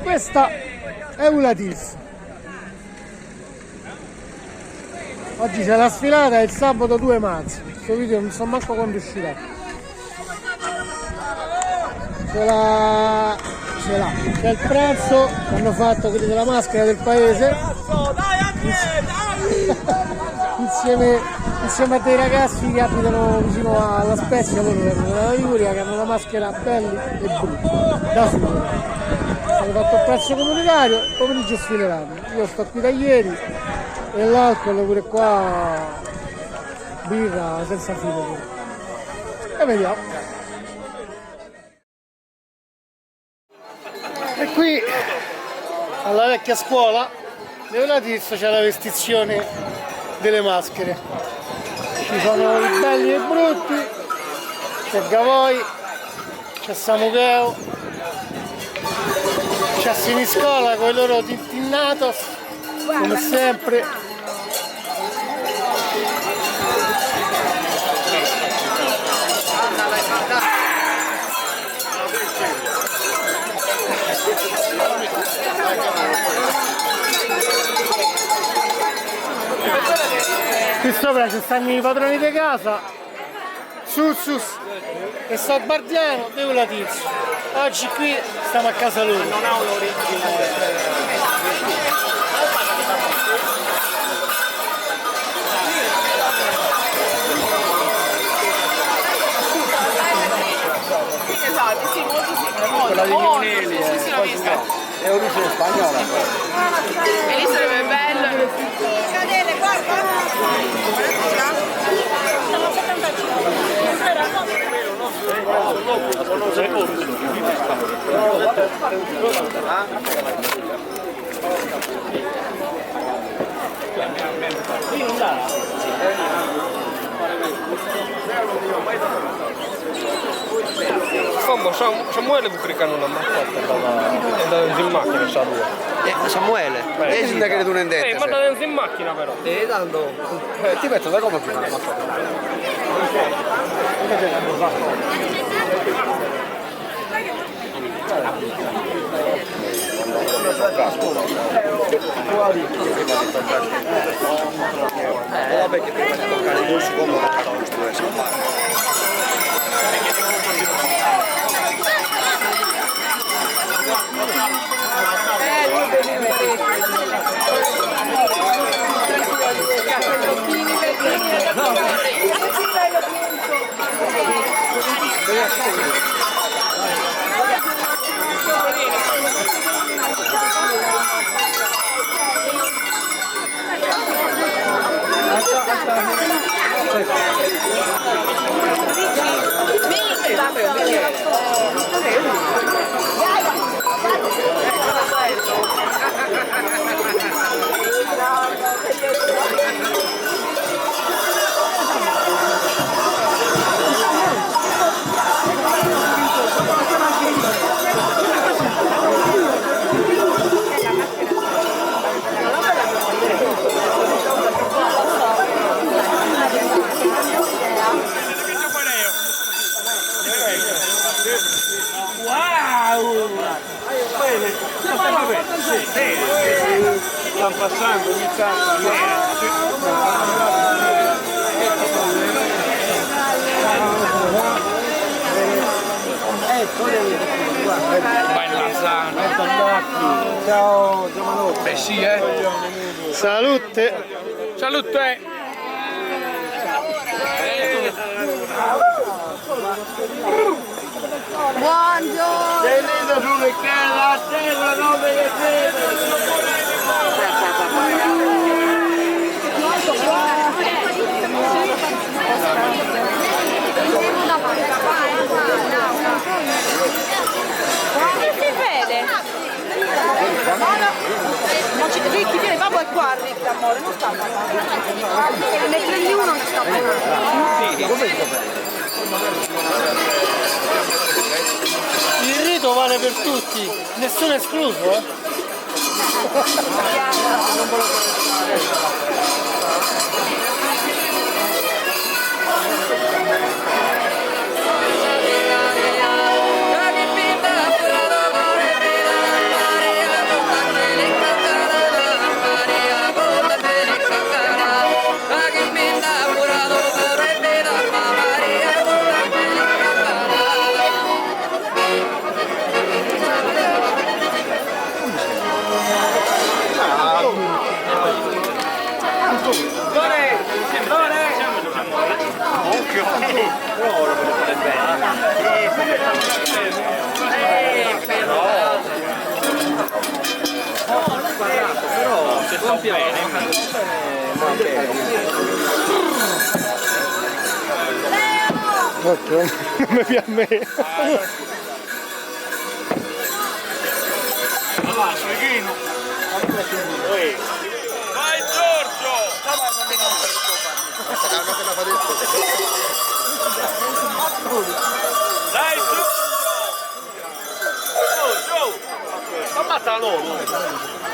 Questa è una Tirs. Oggi c'è la sfilata, è il sabato 2 marzo. Questo video non so manco quando uscirà. C'è il pranzo che hanno fatto quelli della maschera del paese. Insieme a dei ragazzi che abitano vicino alla Spezia, loro vengono dalla Liguria, che hanno una maschera belli e brutti, da solo. Hanno fatto il pranzo comunitario, il pomeriggio sfileranno. Io sto qui da ieri e l'alcol pure qua, birra senza filo. E vediamo. E qui alla vecchia scuola della Tirs c'è la vestizione delle maschere. Ci sono i belli e i brutti, c'è Gavoi, c'è Samucheo, c'è Siniscola con i loro Tintinnatos, come sempre. Qui sopra ci stanno i padroni di casa, Sussus e Salbardiano, devo la Tirs. Oggi qui stiamo a casa loro. Non ha un'origine. Quella di Monelli è origine spagnola. E lì sarebbe bello. Cadele, guarda! Fammo, Samuele Bucricano non mi ha fatto andare in macchina, sa lui. Samuele, è il sindaco che tu non hai ma andate in macchina però. Tanto. Ti metto da come prima. Vabbè che prima di toccare il polso come non stavo studiando. Stanno passando ogni tanto. Vai Lazzano. Ciao Giovanotto. Beh sì, Salute! Salute! Buongiorno! Tenete sulle canne a terra, non vedete! Che si vede? Ricchi, vieni, babbo è qua, Ricchi, amore, non sta parlando. Ne prendi uno, non sta parlando. Il rito vale per tutti, nessuno escluso, eh? Ok, non mi piace a me. Vai Giorgio! Dai Giorgio! Ammatta loro!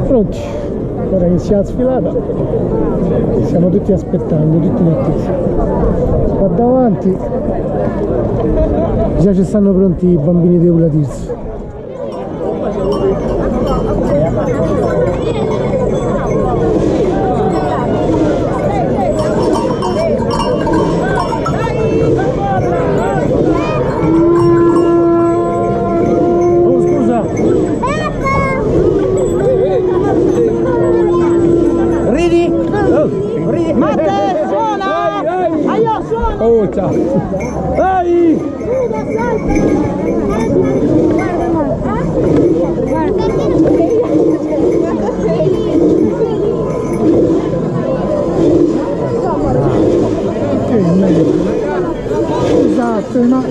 Pronti, ora inizia la sfilata, stiamo tutti aspettando, tutti in attesa. Qua davanti già ci stanno pronti i bambini di Eula Tirso. Oh scusa! Ridi? Oh, ridi! Matte, suona! Aio, suona! Oh, ciao! Dai! Esatto, ma...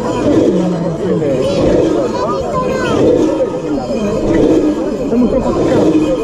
Siamo troppo attaccati.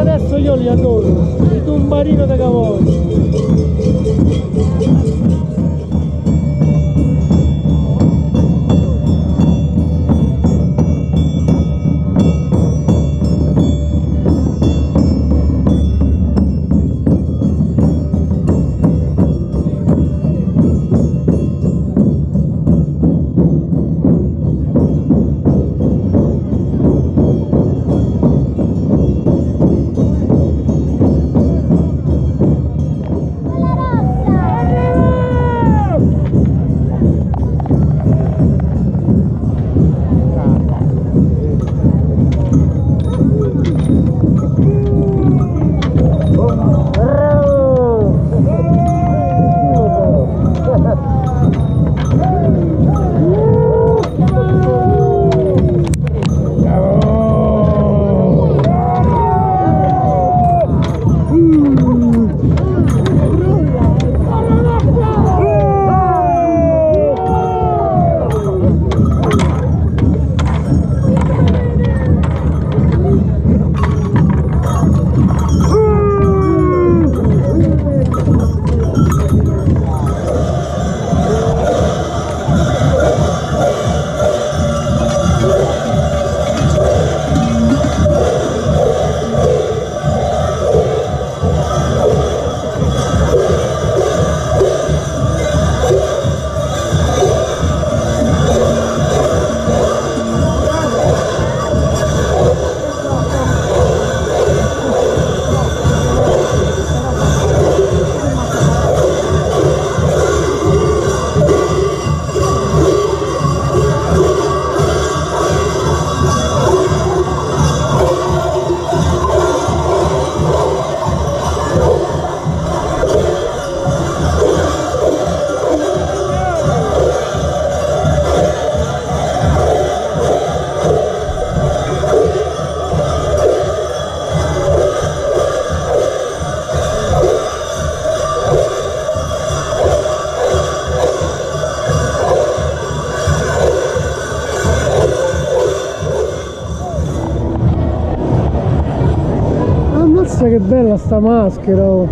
adesso io li adoro, il tumbarino da cavallo. Che bella sta maschera, oh.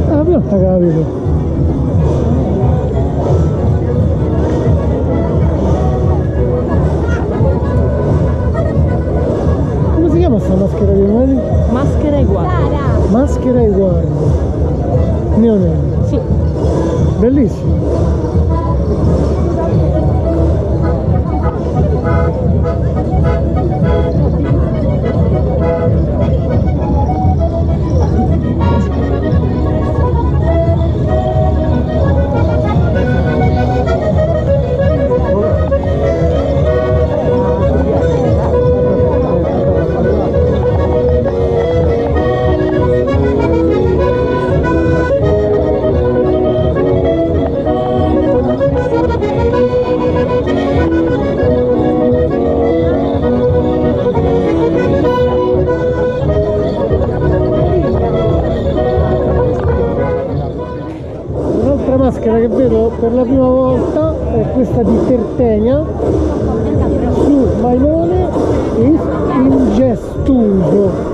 Ah, non t'ha capito. Come si chiama sta maschera di Mani? Maschera e guardia. Maschera e guardia. Neonello. Sì. Bellissimo. Maschera che vedo per la prima volta è questa di Tertenia su Maimone e Ingestuso.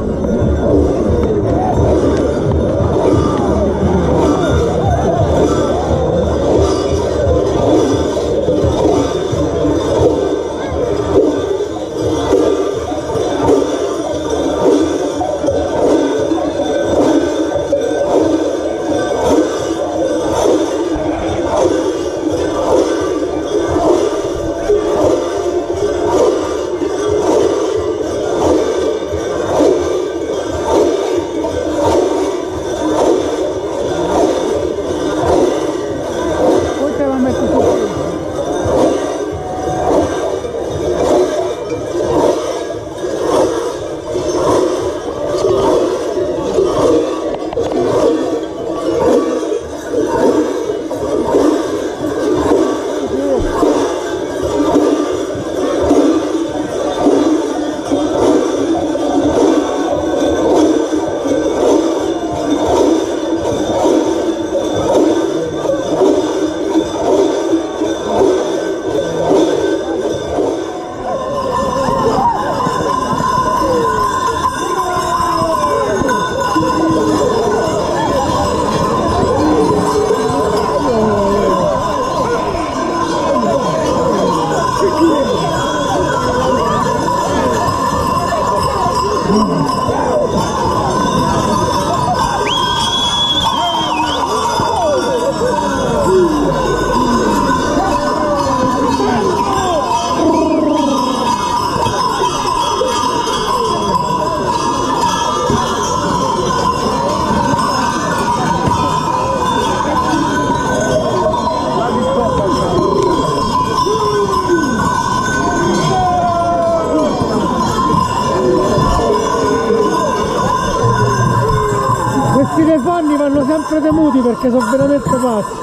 Questi dei fanni vanno sempre temuti perché sono veramente pazzi.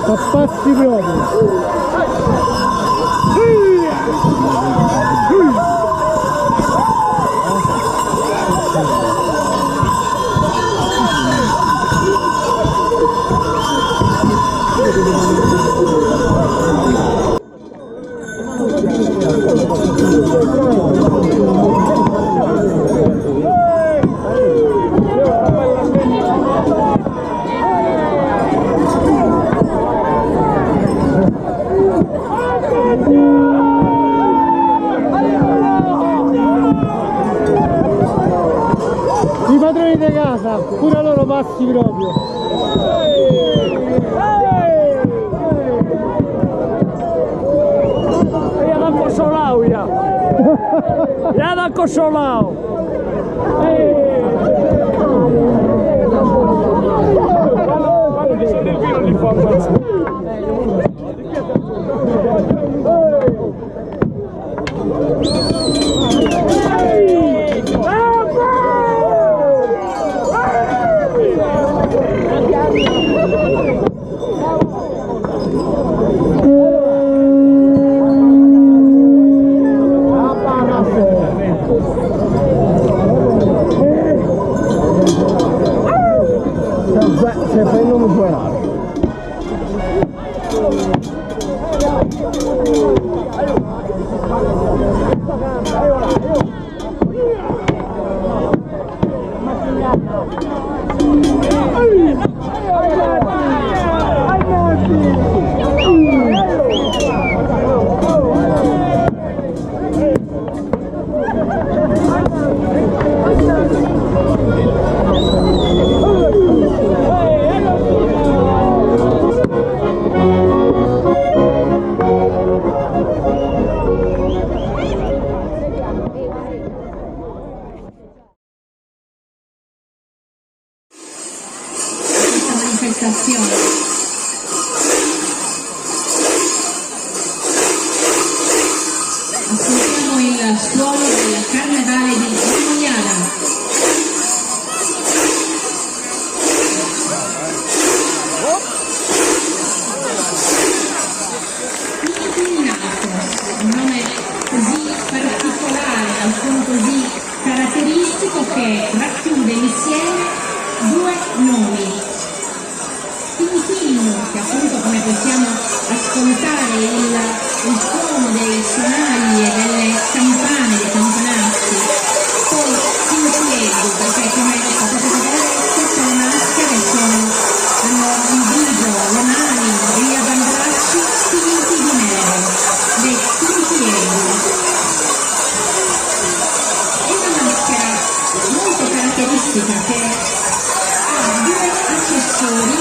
Sono pazzi proprio. I padroni di casa, pure loro pazzi proprio. Ja dan Kosolau, ja. Ja dan Kosolau. Quando mi sono il vino li fanno. Se fai il nome suonato. Ascoltiamo il suono del carnevale di Mogliana. Un nome così particolare, dal suono così caratteristico che racchiude insieme due nomi. Che appunto, come possiamo ascoltare, il suono dei sonagli e delle campane, dei campanassi, poi Tintiego, perché come potete vedere queste le maschere hanno in viso le mani e gli avambracci tinti di nero, dei Tintiego. È una maschera molto caratteristica che ha due accessori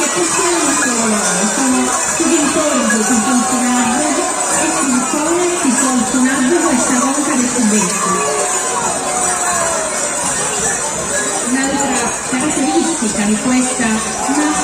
che possiedono solo loro, sono sul torso si porta un abrodo e sul collo si porta un abrodo e stavolta del cubetto. Un'altra caratteristica di questa maschera